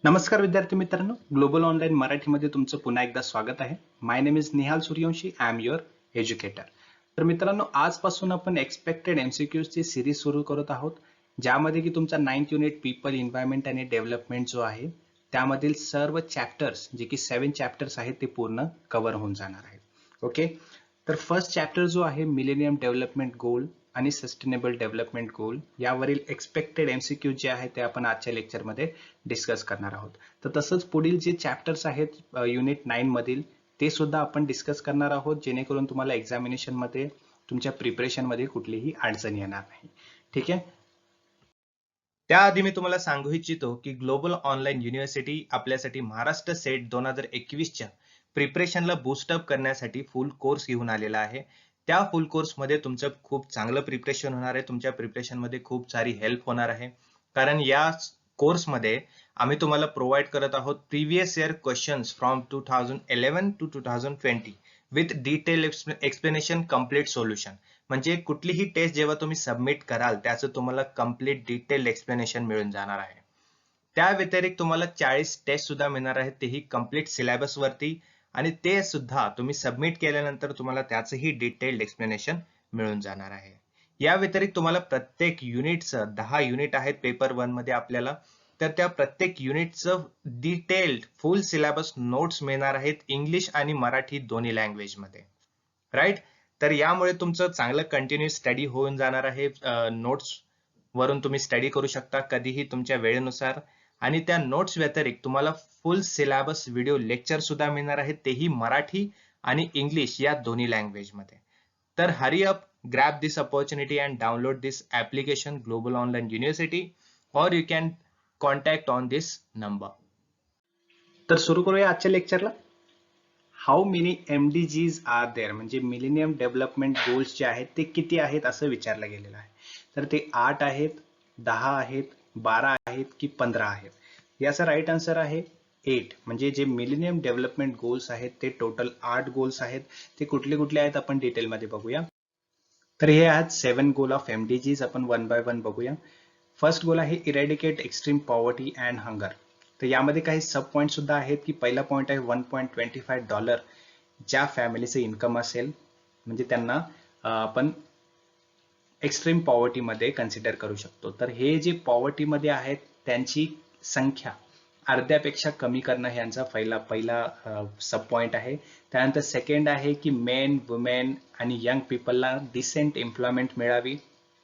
नमस्कार विद्यार्थी मित्रांनो, ग्लोबल ऑनलाईन मराठीमध्ये तुमचं पुन्हा एकदा स्वागत आहे. My name is Nihal Suryavanshi. I am your educator. तर मित्रांनो, आजपासून आपण एक्सपेक्टेड एमसीक्यूजची सिरीज सुरू करत आहोत, ज्यामध्ये की तुमचा 9th युनिट पीपल, एन्व्हायरमेंट आणि डेव्हलपमेंट जो आहे, त्यामधील सर्व चॅप्टर्स जे की 7 चॅप्टर्स आहेत ते पूर्ण कव्हर होऊन जाणार आहेत. ओके, तर फर्स्ट चॅप्टर जो आहे मिलेनियम डेव्हलपमेंट गोल आणि सस्टेनेबल डेव्हलपमेंट गोल यावरील एक्सपेक्टेड एमसीक्यू जे आहे ते आपण आजच्या लेक्चरमध्ये डिस्कस करणार आहोत. तर तसंच पुढील जे चॅप्टर्स आहेत युनिट 9 मधील ते सुद्धा आपण डिस्कस करणार आहोत, जेणेकरून तुम्हाला एक्झामिनेशन मध्ये तुमच्या प्रिपरेशन मध्ये कुठलीही अडचण येणार नाही. ठीक आहे. त्याआधी मी तुम्हाला सांगू इच्छितो की ग्लोबल ऑनलाईन युनिव्हर्सिटी आपल्यासाठी महाराष्ट्र सेट 2021च्या प्रिपरेशनला बूस्टअप करण्यासाठी फुल कोर्स घेऊन आलेला आहे. त्या फुल कोर्समध्ये तुमचं खूप चांगलं प्रिपरेशन होणार आहे. तुमच्या प्रिपरेशनमध्ये खूप सारी हेल्प होणार आहे. कारण या कोर्समध्ये आम्ही तुम्हाला प्रोव्हाइड करत आहोत previous year questions from 2011 to 2020 with detail explanation complete solution. म्हणजे कुठलीही टेस्ट जेव्हा तुम्ही सबमिट कराल त्याचं तुम्हाला कम्प्लीट डिटेल एक्सप्लेनेशन मिळून जाणार आहे. त्या व्यतिरिक्त तुम्हाला 40 टेस्ट सुद्धा मिळणार आहेत, तेही कम्प्लीट सिलेबस वरती, आणि ते सुद्धा तुम्ही सबमिट केल्यानंतर तुम्हाला त्याचंही डिटेल्ड एक्सप्लेनेशन मिळून जाणार आहे. या व्यतिरिक्त तुम्हाला प्रत्येक युनिटचं 10 युनिट आहेत पेपर 1 मध्ये आपल्याला, तर त्या प्रत्येक युनिटचं डिटेल्ड फुल सिलेबस नोट्स मिळणार आहेत इंग्लिश आणि मराठी दोन्ही लँग्वेज मध्ये. राईट. तर यामुळे तुमचं चांगलं कंटिन्यू स्टडी होऊन जाणार आहे. नोट्स वरून तुम्ही स्टडी करू शकता कधीही तुमच्या वेळेनुसार, आणि त्या नोट्स व्यतिरिक्त तुम्हाला फुल सिलेबस व्हिडिओ लेक्चर सुद्धा मिळणार आहेत, तेही मराठी आणि इंग्लिश या दोन्ही लँग्वेज मध्ये. तर hurry up, grab this opportunity and download this application Global Online University, or you can contact on this number. तर सुरू करूया आजच्या लेक्चरला. How many MDGs are there, म्हणजे मिलेनियम डेव्हलपमेंट गोल्स जे आहेत ते किती आहेत असं विचारलं गेलेलं आहे. तर ते 8 आहेत, 10 आहेत, 12 आहेत की 15 आहेत. याचा राईट आन्सर आहे 8. म्हणजे जे मिलेनियम डेव्हलपमेंट गोल्स आहेत ते टोटल 8 गोल्स आहेत. ते कुठले कुठले आहेत आपण डिटेलमध्ये बघूया. तर हे आहेत 7 गोल ऑफ MDGs. आपण वन बाय वन बघूया. फर्स्ट गोल आहे eradicate extreme poverty and hunger. तर यामध्ये काही सब पॉईंट सुद्धा आहेत की पहिला पॉईंट आहे $1.25 ज्या फॅमिलीचं इन्कम असेल, म्हणजे त्यांना आपण एक्स्ट्रीम पॉवर्टी मध्ये कन्सिडर करू शकतो. तर हे जे पॉवर्टी मध्ये आहेत त्यांची संख्या अर्ध्यापेक्षा कमी करणं हे यांचा पहिला सब पॉइंट आहे. त्यानंतर सेकंड आहे की मेन, वुमेन आणि यंग पीपलला डिसेंट एम्प्लॉयमेंट मिळावी,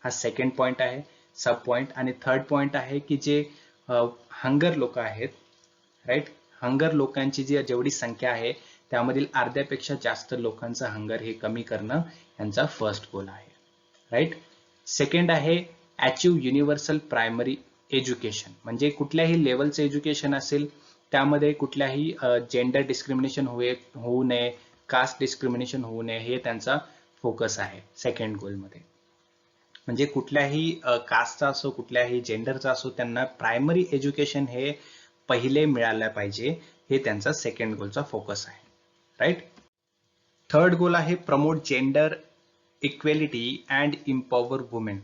हा सेकंड पॉइंट आहे सब पॉइंट. आणि थर्ड पॉइंट आहे की जे हंगर लोक आहेत, राईट, हंगर लोकांची जी जेवढी संख्या आहे त्यामधील अर्ध्यापेक्षा जास्त लोकांचं हंगर हे कमी करणं यांचा फर्स्ट गोल आहे. राईट. सेकंड आहे अचीव युनिव्हर्सल प्रायमरी एज्युकेशन, म्हणजे कुठल्याही लेवलचं एज्युकेशन असेल त्यामध्ये कुठल्याही जेंडर डिस्क्रिमिनेशन होऊ नये, कास्ट डिस्क्रिमिनेशन होऊ नये, हे त्यांचा फोकस आहे सेकंड गोलमध्ये. म्हणजे कुठल्याही कास्टचा असो, कुठल्याही जेंडरचा असो, त्यांना प्रायमरी एज्युकेशन हे पहिले मिळालं पाहिजे, हे त्यांचा सेकंड गोलचा फोकस आहे. राईट. थर्ड गोल आहे promote gender equality and empower women.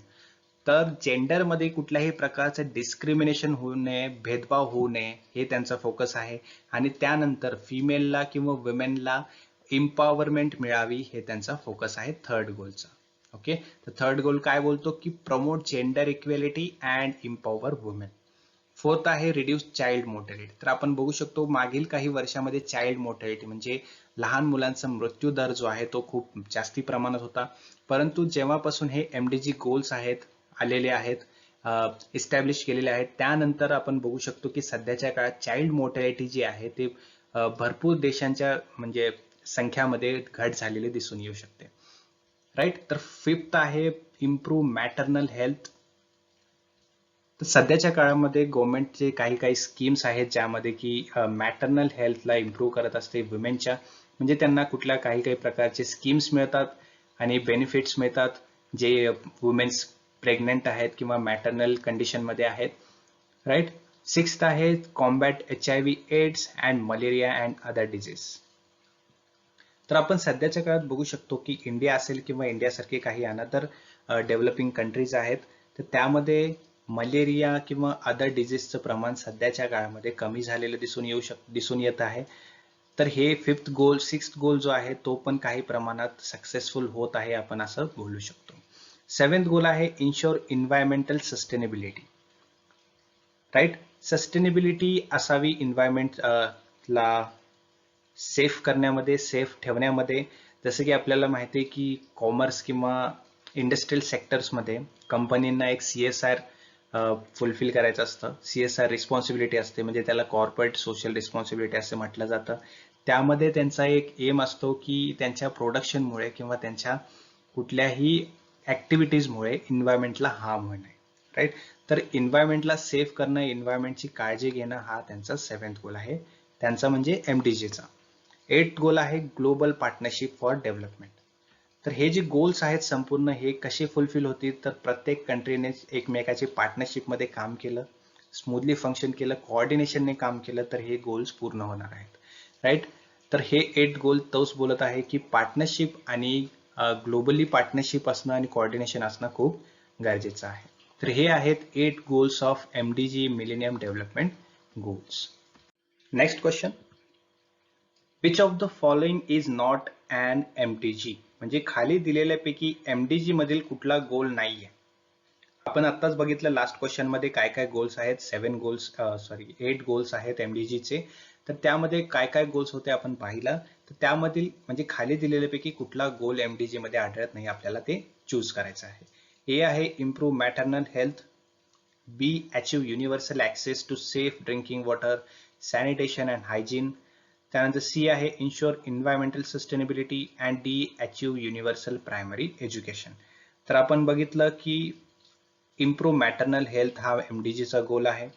तर जेंडरमध्ये कुठल्याही प्रकारचं डिस्क्रिमिनेशन होऊ नये, भेदभाव होऊ नये, हे त्यांचा फोकस आहे. आणि त्यानंतर फिमेलला किंवा वुमेनला इम्पॉवरमेंट मिळावी, हे त्यांचा फोकस आहे थर्ड गोलचा. ओके. तर थर्ड गोल काय बोलतो की promote gender equality and empower women. Fourth आहे रिड्यूस चाइल्ड मोर्टॅलिटी. तर आपण बघू शकतो मागील काही वर्षामध्ये चाइल्ड मोर्टॅलिटी म्हणजे लहान मुलांचा मृत्यू दर जो आहे तो खूप जास्ती प्रमाणात होता. परंतु जेव्हापासून हे MDG गोल्स आहेत आलेले आहेत, इस्टॅब्लिश केलेले आहेत, त्यानंतर आपण बघू शकतो की सध्याच्या काळात चाइल्ड मोर्टॅलिटी जी आहे ते भरपूर देशांच्या म्हणजे संख्यामध्ये घट झालेली दिसून येऊ शकते. राईट. तर फिफ्थ आहे इम्प्रूव्ह मॅटर्नल हेल्थ. तर सध्याच्या काळामध्ये गव्हर्नमेंटचे काही स्कीम्स आहेत ज्यामध्ये की मॅटर्नल हेल्थला इम्प्रूव्ह करत असते वुमेनच्या, म्हणजे त्यांना कुठल्या काही प्रकारचे स्कीम्स मिळतात आणि बेनिफिट्स मिळतात जे वुमेन्स प्रेग्नेंट आहेत किंवा मॅटर्नल कंडिशन मध्ये आहेत. राईट. सिक्स्थ आहे combat HIV AIDS and malaria and other disease. तर आपण सध्याच्या काळात बघू शकतो की इंडिया असेल किंवा इंडियासारखे काही अनदर डेव्हलपिंग कंट्रीज आहेत, तर त्यामध्ये मलेरिया किंवा अदर डिझीजचं प्रमाण सध्याच्या काळामध्ये कमी झालेलं दिसून येत आहे. तर हे सिक्स्थ गोल जो आहे तो पण काही प्रमाणात सक्सेसफुल होत आहे, आपण असं बोलू शकतो. सेव्हन्थ गोल आहे ensure environmental sustainability. Right, sustainability असावी एन्व्हायरमेंट ला सेफ करण्यामध्ये, सेफ ठेवण्यामध्ये. जसं की आपल्याला माहिती आहे की कॉमर्स किंवा इंडस्ट्रियल सेक्टर्समध्ये कंपनींना एक CSR फुलफिल करायचं असतं. CSR रिस्पॉन्सिबिलिटी असते, म्हणजे त्याला कॉर्पोरेट सोशल रिस्पॉन्सिबिलिटी असं म्हटलं जातं. त्यामध्ये त्यांचा एक एम असतो की त्यांच्या प्रोडक्शनमुळे किंवा त्यांच्या कुठल्याही ऍक्टिव्हिटीजमुळे एन्व्हायरमेंटला हार्म होऊ नये. राईट, तर एन्व्हायरमेंटला सेफ करणं, एन्व्हायरमेंटची काळजी घेणं हा त्यांचा सेव्हन्थ गोल आहे, त्यांचा म्हणजे MDGचा. एट गोल आहे ग्लोबल पार्टनरशिप फॉर डेव्हलपमेंट. तर हे जे गोल्स आहेत संपूर्ण हे कसे फुलफिल होतील, तर प्रत्येक कंट्रीने एकमेकाचे पार्टनरशिपमध्ये काम केलं, स्मूथली फंक्शन केलं, कोऑर्डिनेशनने काम केलं, तर हे गोल्स पूर्ण होणार आहेत. राईट, तर हे 8 गोल तोच बोलत आहे की पार्टनरशिप आणि ग्लोबली पार्टनरशिप असणं आणि कोऑर्डिनेशन असणं खूप गरजेचं आहे. तर हे आहेत 8 goals of MDG millennium development goals. Next question, which of the following is not an MDG? म्हणजे खाली दिलेल्यापैकी MDG मधील कुठला गोल नाहीये. आपण आत्ताच बघितलं लास्ट क्वेश्चन मध्ये काय काय गोल्स आहेत, 8 गोल्स आहेत MDGचे. तर त्यामध्ये काय काय गोल्स होते आपण पाहिलं. तर त्यामधील म्हणजे खाली दिलेल्यापैकी कुठला गोल MDG मध्ये आढळत नाही, आपल्याला ते चूज करायचं आहे. ए आहे improve maternal health, B achieve universal access to safe drinking water, sanitation and hygiene. त्यानंतर सी आहे ensure environmental sustainability and D achieve universal primary education. तर आपण बघितलं की इम्प्रूव्ह मॅटर्नल हेल्थ हा MDGचा गोल आहे.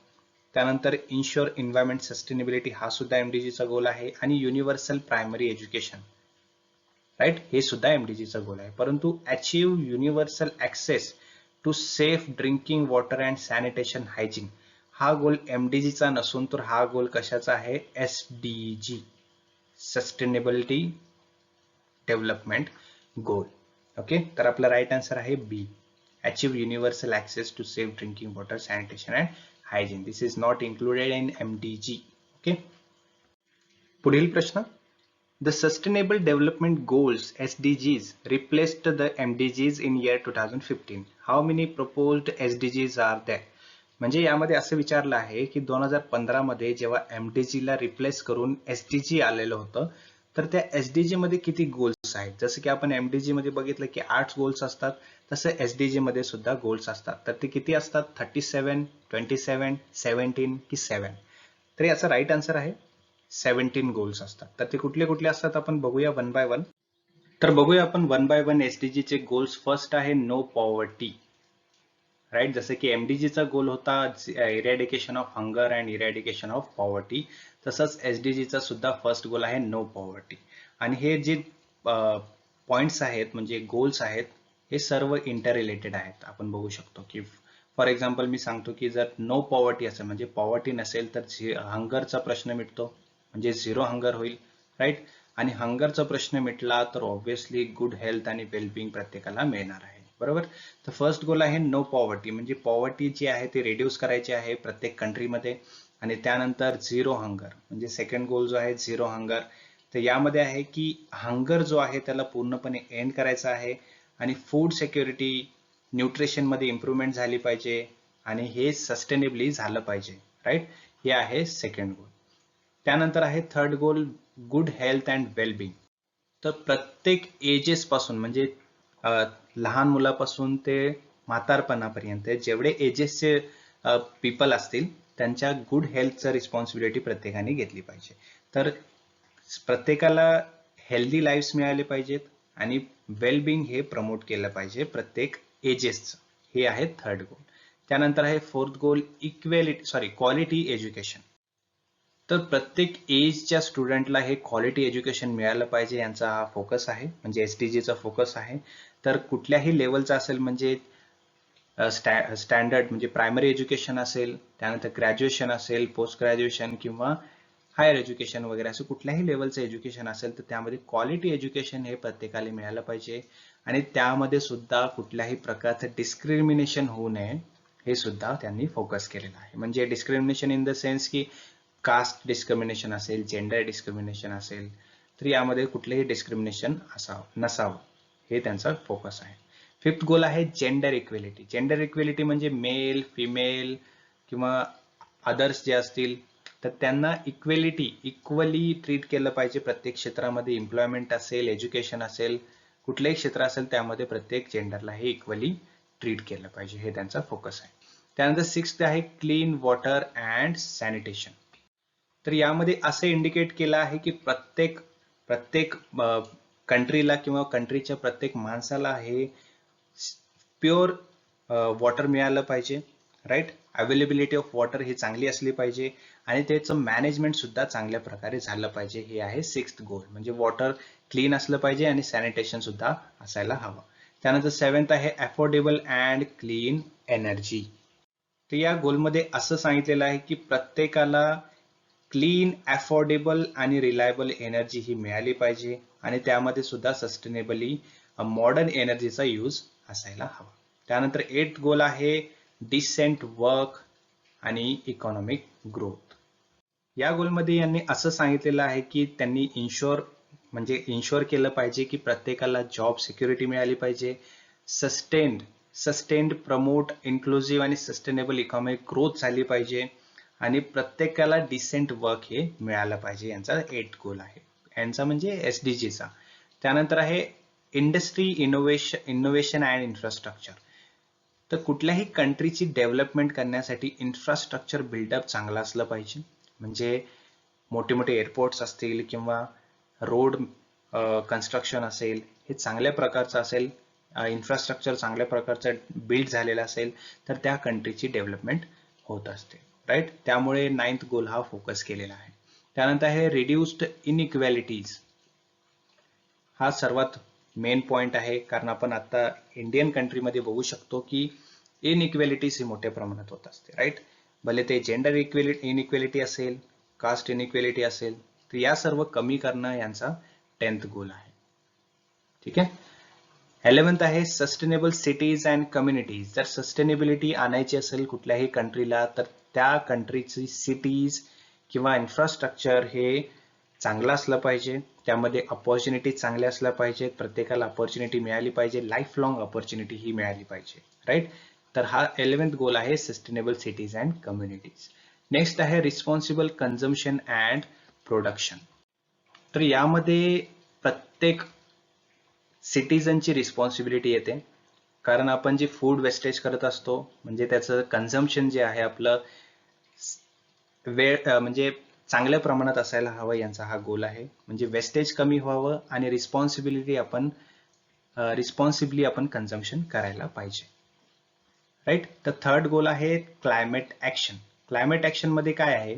त्यानंतर इन्शुअर एन्व्हायरमेंट सस्टेनेबिलिटी हा सुद्धा MDGचा गोल आहे, आणि युनिव्हर्सल प्रायमरी एज्युकेशन, राईट, हे सुद्धा MDGचा गोल आहे. परंतु achieve universal access to safe drinking water and sanitation hygiene हा गोल MDGचा नसून तर हा गोल कशाचा आहे, SDG, sustainability development goal. Okay, तर आपला राईट आन्सर आहे B, achieve universal access to safe drinking water, sanitation and hygiene. This is not included in MDG. Okay, पुढील प्रश्न, the Sustainable Development Goals SDGs replaced the MDGs in year 2015. How many proposed SDGs are there? म्हणजे यामध्ये असं विचारलं आहे की 2015 मध्ये जेव्हा MDG ला रिप्लेस करून SDG आलेलं होतं, तर त्या SDG मध्ये किती गोल्स आहेत. जसं की आपण MDG मध्ये बघितलं की 8 गोल्स असतात, तसं SDG मध्ये सुद्धा गोल्स असतात. तर ते किती असतात, 37, 27, 17 की 7? तर याचा राईट आन्सर आहे 17 गोल्स असतात. तर ते कुठले कुठले असतात आपण बघूया वन बाय वन. तर बघूया आपण वन बाय वन SDG चे गोल्स. फर्स्ट आहे नो पॉवर्टी. राईट, जसं की MDGचा गोल होता eradication of hunger and eradication of poverty, तसंच SDGचा सुद्धा फर्स्ट गोल आहे नो पॉवर्टी. आणि हे जे पॉइंट्स आहेत म्हणजे गोल्स आहेत हे सर्व इंटर रिलेटेड आहेत. आपण बघू शकतो की फॉर एक्झाम्पल मी सांगतो की जर नो पॉवर्टी असेल म्हणजे पॉवर्टी नसेल तर हंगरचा प्रश्न मिटतो, म्हणजे झिरो हंगर होईल. राईट, आणि हंगरचा प्रश्न मिटला तर ऑब्व्हियसली गुड हेल्थ आणि वेलबिंग प्रत्येकाला मिळणार आहे. बरोबर, तर फर्स्ट गोल आहे नो पॉवर्टी, म्हणजे पॉवर्टी जी आहे ती रिड्यूस करायची आहे प्रत्येक कंट्रीमध्ये. आणि त्यानंतर झिरो हंगर, म्हणजे सेकंड गोल जो आहे झिरो हंगर. तर यामध्ये आहे की हंगर जो आहे त्याला पूर्णपणे एंड करायचा आहे, आणि फूड सिक्युरिटी, न्यूट्रिशन मध्ये इम्प्रूव्हमेंट झाली पाहिजे, आणि हे सस्टेनेबली झालं पाहिजे. राईट, हे आहे सेकंड गोल. त्यानंतर आहे third goal good health and wellbeing. तर प्रत्येक एजेस पासून म्हणजे लहान मुलापासून ते म्हातारपणापर्यंत जेवढे एजेसचे पीपल असतील त्यांच्या गुड हेल्थचं रिस्पॉन्सिबिलिटी प्रत्येकाने घेतली पाहिजे. तर प्रत्येकाला हेल्दी लाईफ्स मिळाले पाहिजेत आणि वेलबिंग हे प्रमोट केलं पाहिजे प्रत्येक एजेसचं. हे आहे थर्ड गोल. त्यानंतर आहे फोर्थ गोल क्वालिटी एज्युकेशन. तर प्रत्येक एजच्या स्टुडंटला हे क्वालिटी एज्युकेशन मिळालं पाहिजे, यांचा हा फोकस आहे, म्हणजे SDGचा फोकस आहे. तर कुठल्याही लेवलचा असेल, म्हणजे स्टँडर्ड म्हणजे प्रायमरी एज्युकेशन असेल, त्यानंतर ग्रॅज्युएशन असेल, पोस्ट ग्रॅज्युएशन किंवा हायर एज्युकेशन वगैरे असं कुठल्याही लेवलचं एज्युकेशन असेल तर त्यामध्ये क्वालिटी एज्युकेशन हे प्रत्येकाला मिळालं पाहिजे. आणि त्यामध्ये सुद्धा कुठल्याही प्रकारचं डिस्क्रिमिनेशन होऊ नये, हे सुद्धा त्यांनी फोकस केलेलं आहे. म्हणजे डिस्क्रिमिनेशन इन द सेन्स की कास्ट डिस्क्रिमिनेशन असेल, जेंडर डिस्क्रिमिनेशन असेल, तर यामध्ये कुठलेही डिस्क्रिमिनेशन नसावं, हे त्यांचा फोकस आहे. फिफ्थ गोल आहे जेंडर इक्वेलिटी. जेंडर इक्वेलिटी म्हणजे मेल, फिमेल किंवा अदर्स जे असतील तर त्यांना इक्वली ट्रीट केलं पाहिजे प्रत्येक क्षेत्रामध्ये. एम्प्लॉयमेंट असेल, एज्युकेशन असेल, कुठलंही क्षेत्र असेल त्यामध्ये प्रत्येक जेंडरला हे इक्वली ट्रीट केलं पाहिजे, हे त्यांचा फोकस आहे. त्यानंतर सिक्स्थ आहे क्लीन वॉटर अँड सॅनिटेशन. तर यामध्ये असं इंडिकेट केलं आहे की प्रत्येक कंट्रीला किंवा कंट्रीच्या प्रत्येक माणसाला हे प्युअर वॉटर मिळालं पाहिजे, राईट. अवेलेबिलिटी ऑफ वॉटर ही चांगली असली पाहिजे आणि त्याचं मॅनेजमेंट सुद्धा चांगल्या प्रकारे झालं पाहिजे. हे आहे सिक्स्थ गोल. म्हणजे वॉटर क्लीन असलं पाहिजे आणि सॅनिटेशन सुद्धा असायला हवं. त्यानंतर सेव्हन्थ आहे अफोर्डेबल अँड क्लीन एनर्जी. तर या गोलमध्ये असं सांगितलेलं आहे की प्रत्येकाला क्लीन, अफोर्डेबल आणि रिलायबल एनर्जी ही मिळाली पाहिजे आणि त्यामध्ये सुद्धा सस्टेनेबली मॉडर्न एनर्जीचा यूज असायला हवा. त्यानंतर एथ गोल आहे डिसेंट वर्क आणि इकॉनॉमिक ग्रोथ. या गोलमध्ये यांनी असं सांगितलेलं आहे की त्यांनी इन्शुअर केलं पाहिजे की प्रत्येकाला जॉब सिक्युरिटी मिळाली पाहिजे, सस्टेन्ड प्रमोट इन्क्लुझिव्ह आणि सस्टेनेबल इकॉनॉमिक ग्रोथ झाली पाहिजे आणि प्रत्येकाला डिसेंट वर्क हे मिळालं पाहिजे. यांचा एथ गोल आहे, यांचा म्हणजे SDGचा. त्यानंतर आहे इंडस्ट्री, इनोव्हेशन अँड इन्फ्रास्ट्रक्चर. तर कुठल्याही कंट्रीची डेव्हलपमेंट करण्यासाठी इन्फ्रास्ट्रक्चर बिल्डअप चांगलं असलं पाहिजे. म्हणजे मोठे मोठे एअरपोर्ट्स असतील किंवा रोड कन्स्ट्रक्शन असेल, हे चांगल्या प्रकारचं असेल, इन्फ्रास्ट्रक्चर चांगल्या प्रकारचं बिल्ड झालेलं असेल तर त्या कंट्रीची डेव्हलपमेंट होत असते, राईट. त्यामुळे नाईन्थ गोल हा फोकस केलेला आहे. त्यानंतर आहे रिड्युस्ड इनइक्वॅलिटीज. हा सर्वात मेन पॉइंट आहे, कारण आपण आता इंडियन कंट्रीमध्ये बघू शकतो की इनइक्वॅलिटीज ही मोठ्या प्रमाणात होत असते, राईट. भले ते जेंडर इनइक्वॅलिटी असेल, कास्ट इनइक्वॅलिटी असेल, तर या सर्व कमी करणं यांचा 10th गोल आहे. ठीक आहे. 11th आहे सस्टेनेबल सिटीज अँड कम्युनिटीज. जर सस्टेनेबिलिटी आणायची असेल कुठल्याही कंट्रीला तर त्या कंट्रीची सिटीज किंवा इन्फ्रास्ट्रक्चर हे चांगलं असलं पाहिजे, त्यामध्ये अपॉर्च्युनिटी चांगल्या असल्या पाहिजेत, प्रत्येकाला अपॉर्च्युनिटी मिळाली पाहिजे, लाईफ लॉंग अपॉर्च्युनिटी ही मिळाली पाहिजे, राईट. तर हा 11th गोल आहे sustainable cities and communities. Next आहे रिस्पॉन्सिबल कन्झम्पशन अँड प्रोडक्शन. तर यामध्ये प्रत्येक सिटीजनची रिस्पॉन्सिबिलिटी येते, कारण आपण जे फूड वेस्टेज करत असतो म्हणजे त्याचं कन्झम्पशन जे आहे आपलं म्हणजे चांगल्या प्रमाणात असायला हवं, यांचा हा गोल आहे. म्हणजे वेस्टेज कमी व्हावं आणि रिस्पॉन्सिबिलिटी रिस्पॉन्सिबली आपण कन्झम्पशन करायला पाहिजे, राईट. तर थर्ड गोल आहे क्लायमेट ऍक्शन. क्लायमेट ऍक्शन मध्ये काय आहे,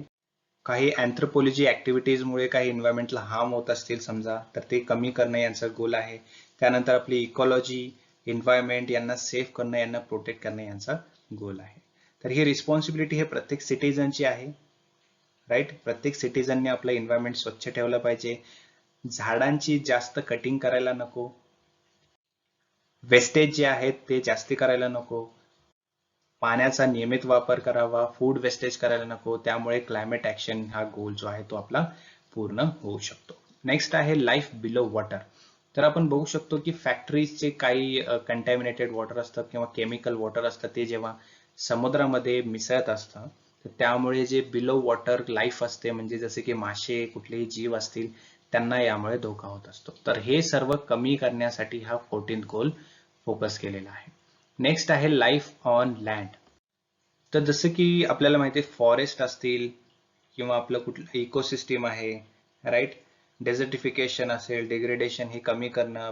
काही अँथ्रोपॉलॉजी ऍक्टिव्हिटीजमुळे काही एन्व्हायरमेंटला हार्म होत असतील समजा, तर ते कमी करणं यांचा गोल आहे. त्यानंतर आपली इकॉलॉजी, एन्व्हायरमेंट यांना सेफ करणं, यांना प्रोटेक्ट करणं यांचा गोल आहे. तर ही रिस्पॉन्सिबिलिटी हे प्रत्येक सिटीजनची आहे, राईट. प्रत्येक सिटीजनने आपलं एन्व्हायरमेंट स्वच्छ ठेवलं पाहिजे, झाडांची जास्त कटिंग करायला नको, वेस्टेज जे आहेत ते जास्ती करायला नको, पाण्याचा नियमित वापर करावा, फूड वेस्टेज करायला नको. त्यामुळे क्लायमेट ऍक्शन हा गोल जो आहे तो आपला पूर्ण होऊ शकतो. नेक्स्ट आहे लाईफ बिलो वॉटर. तर आपण बघू शकतो की फॅक्टरीजचे काही कंटॅमिनेटेड वॉटर असतात किंवा केमिकल वॉटर असतात, ते जेव्हा समुद्रामध्ये मिसळत असतं तर त्यामुळे जे बिलो वॉटर लाईफ असते, म्हणजे जसे की मासे, कुठलेही जीव असतील, त्यांना यामुळे धोका होत असतो. तर हे सर्व कमी करण्यासाठी हा 14th गोल फोकस केलेला आहे. नेक्स्ट आहे लाईफ ऑन लँड. तर जसं की आपल्याला माहिती आहे फॉरेस्ट असतील किंवा आपलं कुठलं इकोसिस्टीम आहे, राईट. डेझर्टिफिकेशन असेल, डिग्रेडेशन हे कमी करणं,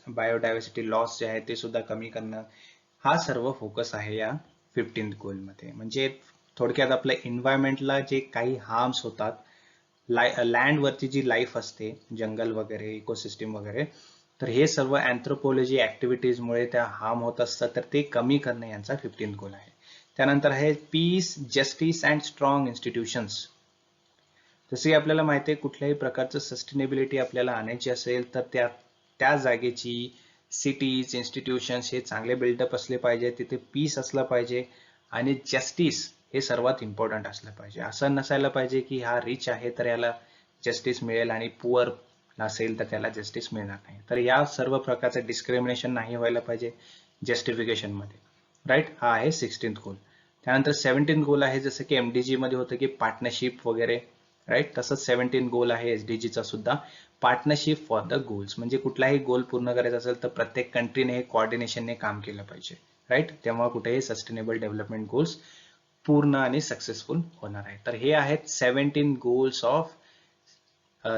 बायोडायव्हर्सिटी लॉस जे आहे ते सुद्धा कमी करणं, हा सर्व फोकस आहे या 15th गोलमध्ये. म्हणजे थोडक्यात आपल्या एन्व्हायरमेंटला जे काही हार्म्स होतात, लँडवरची जी लाईफ असते, जंगल वगैरे, इकोसिस्टीम वगैरे, तर हे सर्व अँथ्रोपॉलॉजी ऍक्टिव्हिटीजमुळे त्या हार्म होत असतात, तर ते कमी करणं यांचा 15th गोल आहे. त्यानंतर आहे peace, justice and strong institutions. जसे आपल्याला माहिती आहे कुठल्याही प्रकारचं सस्टेनेबिलिटी आपल्याला आणायची असेल तर त्या जागेची सिटीज, इन्स्टिट्यूशन्स हे चांगले बिल्डअप असले पाहिजे, तिथे पीस असलं पाहिजे आणि जस्टिस हे सर्वात इम्पॉर्टंट असलं पाहिजे. असं नसायला पाहिजे की हा रिच आहे तर याला जस्टिस मिळेल आणि पुअर नसेल तर त्याला जस्टिस मिळणार नाही. तर या सर्व प्रकारचं डिस्क्रिमिनेशन नाही व्हायला पाहिजे जस्टिफिकेशन मध्ये. राईट, हा आहे 16th गोल. त्यानंतर 17th गोल आहे जसं की एमडीजी मध्ये होतं की पार्टनरशिप वगैरे. राईट, तसंच 17th गोल आहे एसडीजीचा सुद्धा, पार्टनरशिप फॉर द गोल्स. म्हणजे कुठलाही गोल पूर्ण करायचा असेल तर प्रत्येक कंट्रीने हे कोऑर्डिनेशनने काम केलं पाहिजे. राईट, तेव्हा कुठेही सस्टेनेबल डेव्हलपमेंट गोल्स पूर्ण आणि सक्सेसफुल होणार आहे. तर हे आहेत 17 goals of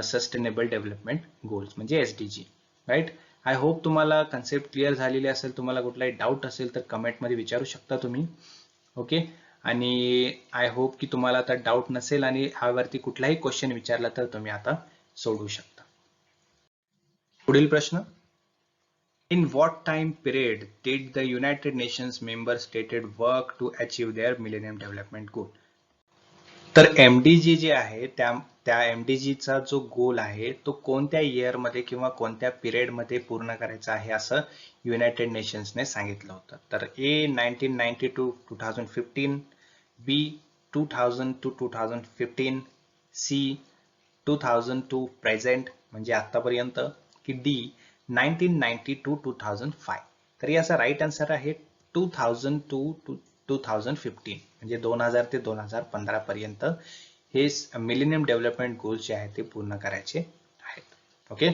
sustainable development goals म्हणजे एसडीजी. राईट, आय होप तुम्हाला कन्सेप्ट क्लिअर झालेली असेल. तुम्हाला कुठलाही डाऊट असेल तर कमेंटमध्ये विचारू शकता तुम्ही. ओके, आणि आय होप की तुम्हाला आता डाऊट नसेल आणि ह्यावरती कुठलाही क्वेश्चन विचारला तर तुम्ही आता सोडवू शकता. पुढील प्रश्न, in what time period did the United Nations member states work to achieve their Millennium Development Goal? तर MDG जे आहे त्या MDG चा जो गोल आहे तो कोणत्या इयर मध्ये किंवा कोणत्या पिरियड मध्ये पूर्ण करायचा आहे असं युनायटेड नेशन्सने सांगितलं होतं. तर A 1990 to 2015, B 2000 to 2015, C 2000 to present म्हणजे आतापर्यंत, की D 1990 to 2005. तर याचा राईट आन्सर आहे 2000 to 2015 म्हणजे 2000 ते 2015 पर्यंत हे मिलेनियम डेव्हलपमेंट गोल्स जे आहेत ते पूर्ण करायचे आहेत. ओके,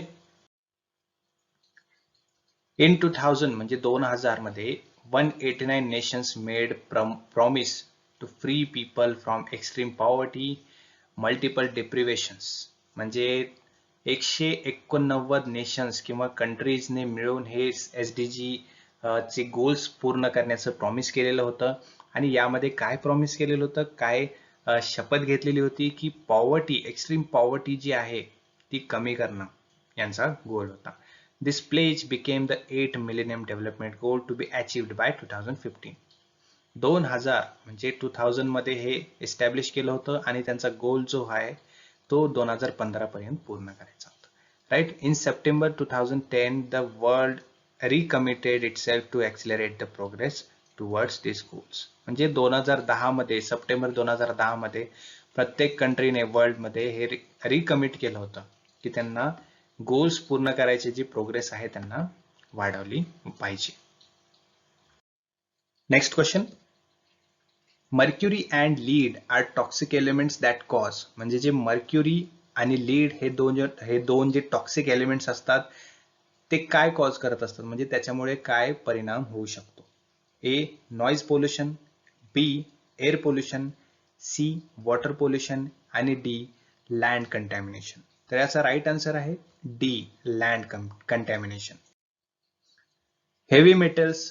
इन 2000 म्हणजे 2000 मध्ये 189 nations made promise to free people from extreme poverty, multiple deprivations. म्हणजे 189 नेशन्स किंवा कंट्रीजने मिळून हे एसडीजी चे गोल्स पूर्ण करण्याचं प्रॉमिस केलेलं होतं. आणि यामध्ये काय प्रॉमिस केलेलं होतं, काय शपथ घेतलेली होती की पॉवर्टी, एक्स्ट्रीम पॉवर्टी जी आहे ती कमी करणं यांचा गोल होता. This pledge became the 8th millennium development goal to be achieved by 2015. 2000 म्हणजे 2000 मध्ये हे एस्टॅब्लिश केलं होतं आणि त्यांचा गोल जो आहे तो 2015 पर्यंत पूर्ण करायचा होता. Right, in September 2010 the world recommitted itself to accelerate the progress towards these goals. म्हणजे 2010 मध्ये, सप्टेंबर 2010 मध्ये प्रत्येक कंट्रीने वर्ल्ड मध्ये हे रिकमिट केलं होतं की त्यांना गोल्स पूर्ण करायची जी प्रोग्रेस आहे त्यांना वाढवली पाहिजे. Next question, mercury and lead are toxic elements that cause. म्हणजे जे मर्क्युरी आणि लीड हे दोन जे टॉक्सिक एलिमेंट्स असतात ते काय कॉज करत असतात, म्हणजे त्याच्यामुळे काय परिणाम होऊ शकतो. A noise pollution, B air pollution, C water pollution आणि डी लँड कंटॅमिनेशन. तर याचा राईट आन्सर आहे D land contamination. Heavy metals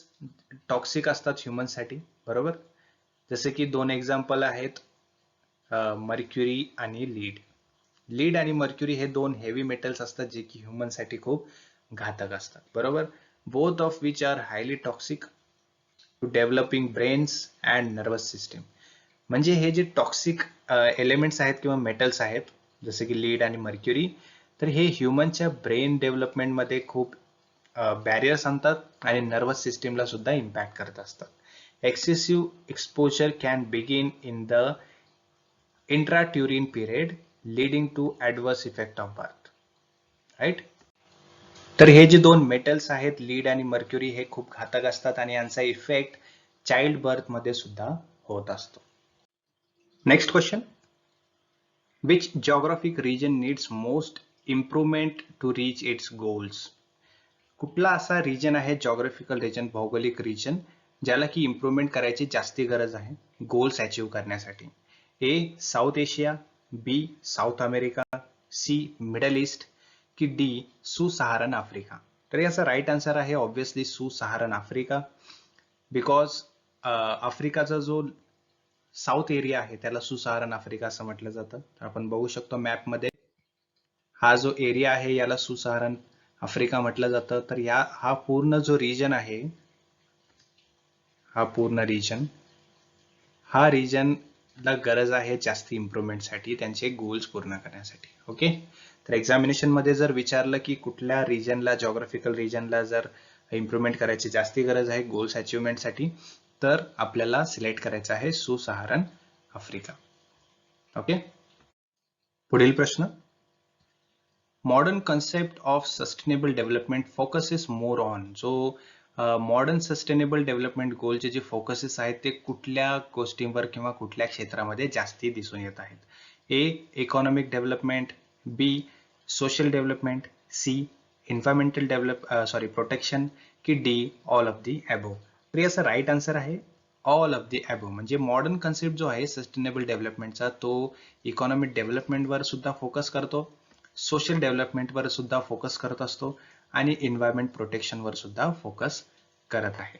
toxic असतात ह्युमनसाठी, बरोबर. जसे की दोन एक्झाम्पल आहेत मर्क्युरी आणि लीड. लीड आणि मर्क्युरी हे दोन हेवी मेटल्स असतात जे की ह्युमनसाठी खूप घातक असतात, बरोबर. Both of which are highly toxic to developing brains and nervous system. म्हणजे हे जे टॉक्सिक एलिमेंट्स आहेत किंवा मेटल्स आहेत जसे की लीड आणि मर्क्युरी, तर हे ह्युमनच्या ब्रेन डेव्हलपमेंटमध्ये खूप बॅरियर्स आणतात आणि नर्वस सिस्टीमला सुद्धा इम्पॅक्ट करत असतात. Excessive exposure can begin in the intrauterine period leading to adverse effect of birth. Right, तर हे जे दोन मेटल्स आहेत लीड आणि मर्क्युरी हे खूप घातक असतात आणि यांचा इफेक्ट चाइल्ड बर्थ मध्ये सुद्धा होत असतो. Next question, which geographic region needs most improvement to reach its goals. कुठला असा रिजन आहे जिओग्राफिकल रिजन, भौगोलिक रिजन, ज्याला की इम्प्रूव्हमेंट करायची जास्ती गरज आहे गोल्स अचीव्ह करण्यासाठी. A South Asia, B South America, C Middle East की डी सहारन आफ्रिका. तर याचा राईट आन्सर आहे ऑब्व्हियसली सहारन आफ्रिका. बिकॉज आफ्रिकाचा जो साऊथ एरिया आहे त्याला सहारन आफ्रिका असं म्हटलं जातं. तर आपण बघू शकतो मॅप मध्ये हा जो एरिया आहे याला सहारन आफ्रिका म्हटलं जातं. तर हा पूर्ण जो रिजन आहे, हा रिजनला गरज आहे जास्त इम्प्रूव्हमेंटसाठी, त्यांचे गोल्स पूर्ण करण्यासाठी. ओके, तर एक्झामिनेशन मध्ये जर विचारलं की कुठल्या रिजनला, जिओग्राफिकल रिजनला जर इम्प्रूव्हमेंट करायची जास्ती गरज आहे गोल्स अचिव्हमेंटसाठी, तर आपल्याला सिलेक्ट करायचं आहे सुसहारन आफ्रिका. ओके. पुढील प्रश्न. Modern concept of sustainable development focuses more on. जो मॉडर्न सस्टेनेबल डेव्हलपमेंट गोलचे जे फोकसेस आहेत ते कुठल्या गोष्टींवर किंवा कुठल्या क्षेत्रामध्ये जास्ती दिसून येत आहेत? A. Economic development, B. Social development, C. Environmental protection, की D. All of the above. तर याचा राईट आन्सर आहे ऑल ऑफ दी अबोव्ह. म्हणजे मॉडर्न कन्सेप्ट जो आहे सस्टेनेबल डेव्हलपमेंटचा तो इकॉनॉमिक डेव्हलपमेंटवर सुद्धा फोकस करतो, सोशल डेव्हलपमेंटवर सुद्धा फोकस करत असतो आणि एन्व्हायरमेंट प्रोटेक्शनवर सुद्धा फोकस करत आहे.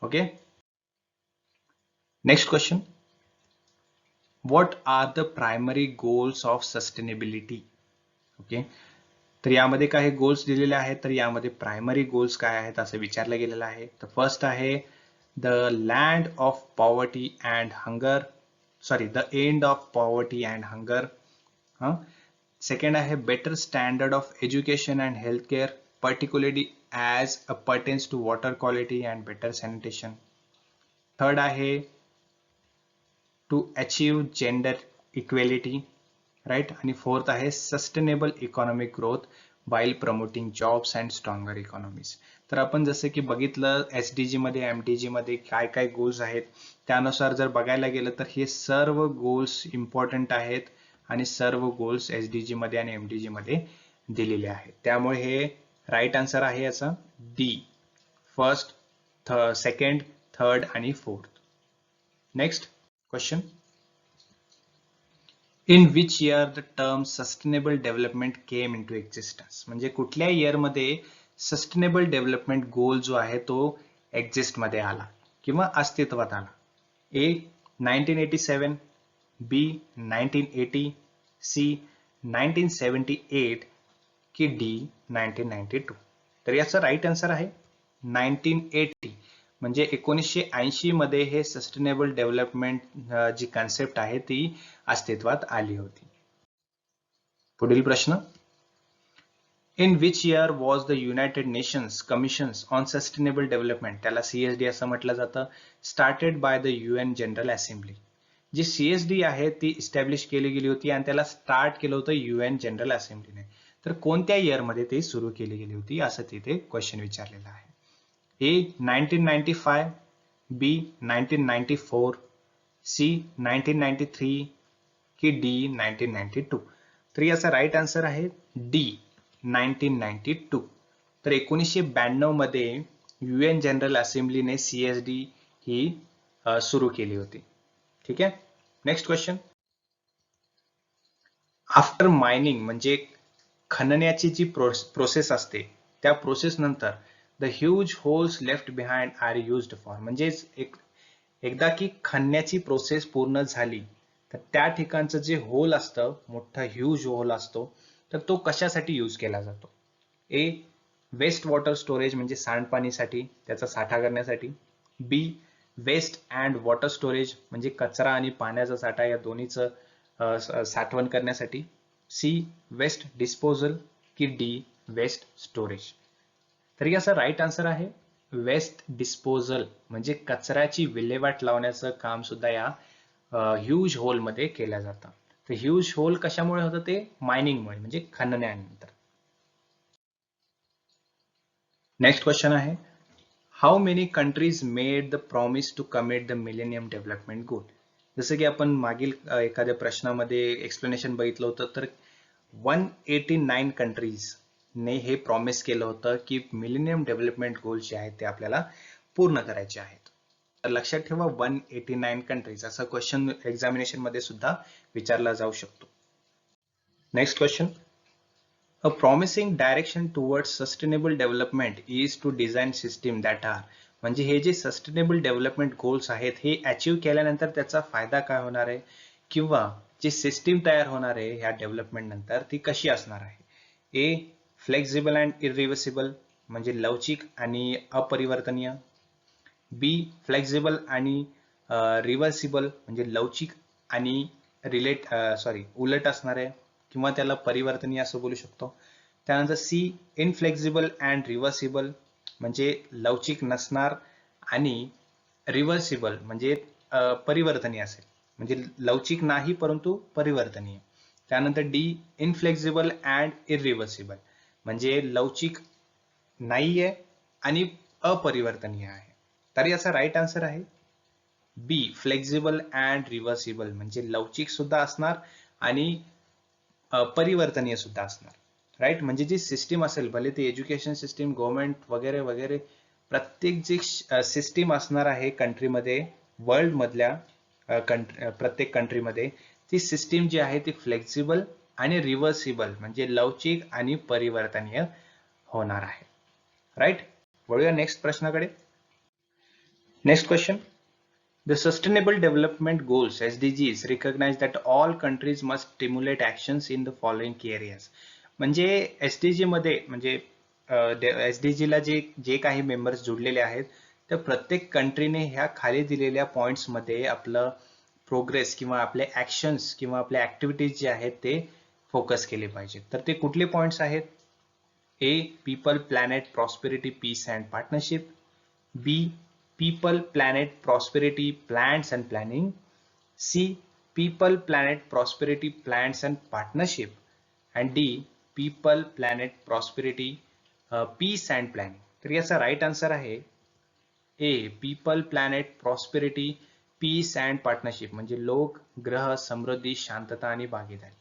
Okay. Next question. What are the primary goals of sustainability? Okay. तर यामध्ये काही गोल्स दिलेले आहेत, तर यामध्ये प्रायमरी गोल्स काय आहेत असं विचारलं गेलेलं आहे. तर फर्स्ट आहे the land of poverty and hunger, the end of poverty and hunger. Second आहे better standard of education and healthcare, particularly as pertains to water quality and better sanitation. Third आहे to achieve gender equality, right? आणि fourth आहे sustainable economic growth while promoting jobs and stronger economies. तर आपण जसे की बघितलं SDG मध्ये MDG मध्ये काय काय गोल्स आहेत त्यानुसार जर बघायला गेलं तर हे सर्व गोल्स इम्पॉर्टंट आहेत आणि सर्व गोल्स SDG मध्ये आणि MDG मध्ये दिलेले आहेत. त्यामुळे हे राईट आन्सर आहे याचा डी. फर्स्ट, सेकंड, थर्ड आणि fourth. Next question. In which year the term sustainable development came into existence? म्हणजे कुठल्या इयर मध्ये सस्टेनेबल डेव्हलपमेंट गोल जो आहे तो एक्झिस्ट मध्ये आला किंवा अस्तित्वात आला? ए. 1987, बी. 1980, सी. 1978, की डी. 1992. तर याचा राईट आन्सर आहे 1980. म्हणजे 1980 मध्ये हे सस्टेनेबल डेव्हलपमेंट जी कन्सेप्ट आहे ती अस्तित्वात आली होती. पुढील प्रश्न. In which year was the United Nations commissions on sustainable development, त्याला CSD असं म्हटलं जातं, started by the UN general assembly. जी CSD आहे ती इस्टॅब्लिश केली गेली होती आणि त्याला स्टार्ट केलं होतं UN जनरल असेंब्लीने. तर कोणत्या इयर मध्ये ते सुरू केली गेली होती असं तिथे क्वेश्चन विचारलेला आहे. ए. 1995, बी. 1994, सी. 1993, की डी. 1992. तर याचा राईट आन्सर आहे डी. 1992. तर 1992 मध्ये UN जनरल असेंब्लीने CSD ही सुरू केली होती. ठीक आहे. Next question. आफ्टर मायनिंग म्हणजे खणण्याची जी प्रोसेस असते त्या प्रोसेस नंतर the huge holes left behind are used for. म्हणजेच एकदा की खणण्याची प्रोसेस पूर्ण झाली तर त्या ठिकाणचं जे होल असतं, मोठा ह्यूज होल असतो, तर तो कशासाठी यूज केला जातो? ए. वेस्ट वॉटर स्टोरेज म्हणजे सांडपाणीसाठी, त्याचा साठा करण्यासाठी. B. Waste and water storage म्हणजे कचरा आणि पाण्याचा साठा या दोन्हीचं साठवण करण्यासाठी. सी. वेस्ट डिस्पोजल, की डी. Waste storage. तर याचा राईट आन्सर आहे वेस्ट डिस्पोजल. म्हणजे कचऱ्याची विल्हेवाट लावण्याचं काम सुद्धा या ह्यूज होल मध्ये केलं जातं. तर ह्यूज होल कशामुळे होतं? ते मायनिंगमुळे म्हणजे खणण्यानंतर. नेक्स्ट क्वेश्चन आहे. How many countries made the promise to commit the millennium development goal? जसं की आपण मागील एखाद्या प्रश्नामध्ये एक्सप्लेनेशन बघितलं होतं, तर 189 कंट्रीज ने हे प्रॉमिस केलं होतं की मिलेनियम डेव्हलपमेंट गोल्स जे आहेत ते आपल्याला पूर्ण करायचे आहेत. तर लक्षात ठेवा 189 कंट्रीज असा क्वेश्चन एक्झामिनेशन मध्ये सुद्धा विचारला जाऊ शकतो. Next question. A promising direction towards sustainable development is to design system that are. म्हणजे हे जे सस्टेनेबल डेव्हलपमेंट गोल्स आहेत हे अचीव्ह केल्यानंतर त्याचा फायदा काय होणार आहे किंवा जी सिस्टीम तयार होणार आहे ह्या डेव्हलपमेंट नंतर ती कशी असणार आहे? ए. फ्लेक्झिबल अँड इरिव्हर्सिबल म्हणजे लवचिक आणि अपरिवर्तनीय. बी. फ्लेक्झिबल आणि रिव्हर्सिबल म्हणजे लवचिक आणि उलट असणार आहे किंवा त्याला परिवर्तनीय असं बोलू शकतो. त्यानंतर सी. इनफ्लेक्झिबल अँड रिव्हर्सिबल म्हणजे लवचिक नसणार आणि रिव्हर्सिबल म्हणजे परिवर्तनीय असेल, म्हणजे लवचिक नाही परंतु परिवर्तनीय. त्यानंतर डी इनफ्लेक्झिबल अँड इरिव्हर्सिबल म्हणजे लवचिक नाहीये आणि अपरिवर्तनीय आहे. तर याचा राईट आन्सर आहे बी फ्लेक्झिबल अँड रिव्हर्सिबल म्हणजे लवचिक सुद्धा असणार आणि परिवर्तनीय सुद्धा असणार. राईट, म्हणजे जी सिस्टीम असेल, भले ती एज्युकेशन सिस्टीम, गव्हर्नमेंट वगैरे वगैरे, प्रत्येक जी सिस्टीम असणार आहे कंट्रीमध्ये, वर्ल्ड मधल्या प्रत्येक कंट्रीमध्ये, ती सिस्टीम जी आहे ती फ्लेक्झिबल आणि रिव्हर्सिबल म्हणजे लवचिक आणि परिवर्तनीय होणार आहे. राईट, वळूया नेक्स्ट प्रश्नाकडे. Next question. The Sustainable Development Goals (SDGs) recognize that all countries must stimulate actions in the following key areas. म्हणजे SDG मध्ये म्हणजे SDG ला जे काही मेंबर्स जुडलेले आहेत त्या प्रत्येक कंट्रीने ह्या खाली दिलेल्या पॉइंट्स मध्ये आपलं प्रोग्रेस किंवा आपले ऍक्शन्स किंवा आपल्या ऍक्टिव्हिटीज जे आहेत ते फोकस केले पाहिजे. तर ते कुठले पॉइंट्स आहेत? A. People, Planet, Prosperity, Peace and Partnership. B. People, Planet, Prosperity, Plans and Planning. C. People, Planet, Prosperity, Plans and Partnership. And D. People, Planet, Prosperity, Peace and Planning. तर याचा right answer आहे A. People, planet, prosperity, peace and partnership म्हणजे लोक, ग्रह, समृद्धी, शांतता आणि भागीदारी.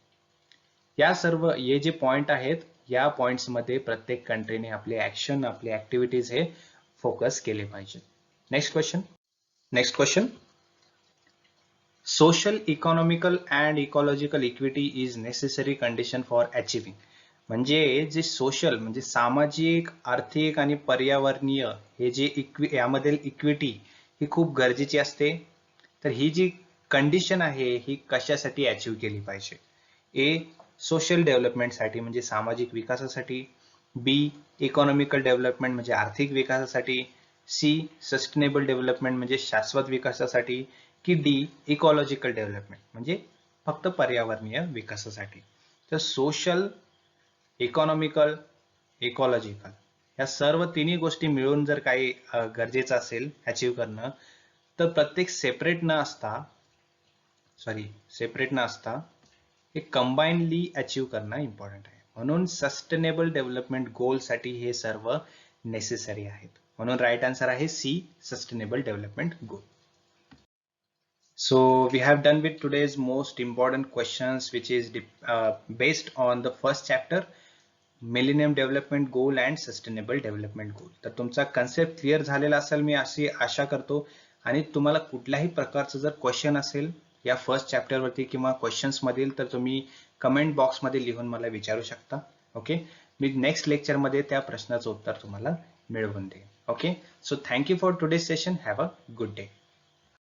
या सर्व हे जे पॉइंट आहेत या पॉइंट्स मध्ये प्रत्येक कंट्रीने आपले ऍक्शन, आपले ऍक्टिव्हिटीज हे फोकस केले पाहिजे. Next question. Next question. Social, economical and ecological equity is necessary condition for achieving. म्हणजे जे सोशल म्हणजे सामाजिक, आर्थिक आणि पर्यावरणीय हे जे यामधील इक्विटी ही खूप गरजेची असते. तर ही जी कंडिशन आहे ही कशासाठी अचीव केली पाहिजे? ए. सोशल डेव्हलपमेंटसाठी म्हणजे सामाजिक विकासासाठी. बी. इकॉनॉमिकल डेव्हलपमेंट म्हणजे आर्थिक विकासासाठी. सी. सस्टेनेबल डेव्हलपमेंट म्हणजे शाश्वत विकासासाठी. की डी. इकॉलॉजिकल डेव्हलपमेंट म्हणजे फक्त पर्यावरणीय विकासासाठी. तर सोशल, इकॉनॉमिकल, इकॉलॉजिकल या सर्व तिन्ही गोष्टी मिळून जर काही गरजेचं असेल अचीव करणं, तर प्रत्येक सेपरेट न असता हे कंबाईनली अचीव करणं इम्पॉर्टंट आहे. म्हणून सस्टेनेबल डेव्हलपमेंट गोल साठी हे सर्व नेसेसरी आहेत. म्हणून राईट आन्सर आहे C. Sustainable development goal. So we have done with today's most important questions, which is based on the first chapter, Millennium Development Goal and Sustainable Development Goal. तर तुमचा concept clear झालेला असेल मी अशी आशा करतो. आणि तुम्हाला कुठल्याही प्रकारचं जर क्वेश्चन असेल या फर्स्ट चॅप्टर वरती किंवा क्वेश्चन्स मधील तर तुम्ही कमेंट बॉक्स मध्ये लिहून मला विचारू शकता. ओके, मी नेक्स्ट लेक्चर मध्ये त्या प्रश्नाचं उत्तर तुम्हाला मिळवून देईन. Okay, so thank you for today's session. Have a good day.